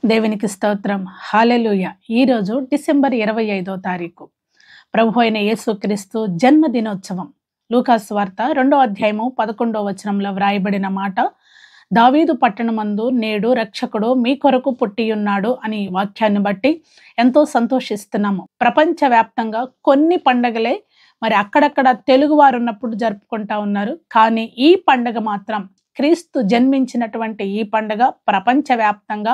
దేవునికి స్తోత్రం. హల్లెలూయా. ఈరోజు డిసెంబర్ 25వ తారీఖు ప్రభు అయిన యేసుక్రీస్తు జన్మదినోత్సవం. లూకాసు వార్త 2వ అధ్యాయము 11వ వచనంలో వ్రాయబడిన మాట, దావీదు పట్టణమందు నేడు రక్షకుడు మీ కొరకు పుట్టియున్నాడు అని వాక్యాన్ని బట్టి ఎంతో సంతోషిస్తున్నాము. ప్రపంచవ్యాప్తంగా కొన్ని పండగలే మరి అక్కడక్కడ తెలుగు వారు ఉన్నప్పుడు జరుపుకుంటా ఉన్నారు. కానీ ఈ పండగ మాత్రం, క్రీస్తు జన్మించినటువంటి ఈ పండుగ ప్రపంచవ్యాప్తంగా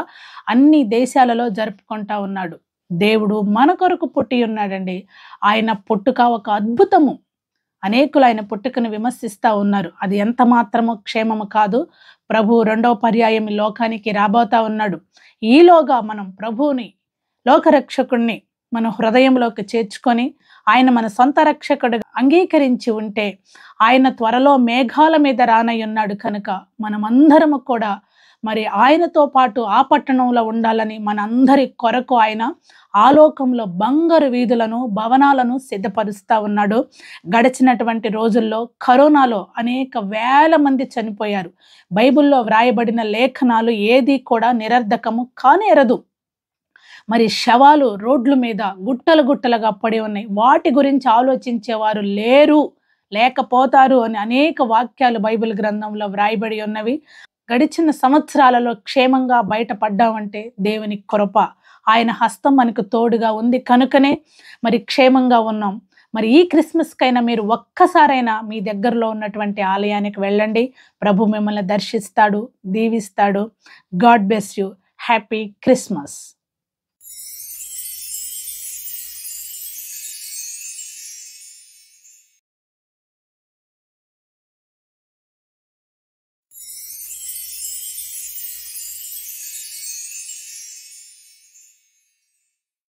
అన్ని దేశాలలో జరుపుకుంటా ఉన్నాడు. దేవుడు మన కొరకు పుట్టి ఉన్నాడండి. ఆయన పుట్టుక ఒక అద్భుతము. అనేకులు ఆయన పుట్టుకను విమర్శిస్తూ ఉన్నారు. అది ఎంత మాత్రము క్షేమము కాదు. ప్రభు 2వ పర్యాయం ఈ లోకానికి రాబోతా ఉన్నాడు. ఈలోగా మనం ప్రభువుని, లోకరక్షకుడిని మన హృదయంలోకి చేర్చుకొని ఆయన మన సొంత రక్షకుడిగా అంగీకరించి ఉంటే, ఆయన త్వరలో మేఘాల మీద రానయ్యున్నాడు కనుక మనమందరము కూడా మరి ఆయనతో పాటు ఆ పట్టణంలో ఉండాలని మనందరి కొరకు ఆయన ఆలోకంలో బంగారు వీధులను, భవనాలను సిద్ధపరుస్తూ ఉన్నాడు. గడిచినటువంటి రోజుల్లో కరోనాలో అనేక వేల మంది చనిపోయారు. బైబిల్లో వ్రాయబడిన లేఖనాలు ఏది కూడా నిరర్ధకము కానేరదు. మరి శవాలు రోడ్ల మీద గుట్టలు గుట్టలుగా పడి ఉన్నాయి. వాటి గురించి ఆలోచించేవారు లేకపోతారు అని అనేక వాక్యాలు బైబిల్ గ్రంథంలో వ్రాయబడి ఉన్నవి. గడిచిన సంవత్సరాలలో క్షేమంగా బయటపడ్డామంటే దేవుని కృప, ఆయన హస్తం మనకు తోడుగా ఉంది కనుకనే మరి క్షేమంగా ఉన్నాం. మరి ఈ క్రిస్మస్కైనా మీరు ఒక్కసారైనా మీ దగ్గరలో ఉన్నటువంటి ఆలయానికి వెళ్ళండి. ప్రభు మిమ్మల్ని దర్శిస్తాడు, దీవిస్తాడు. God bless you. Happy Christmas.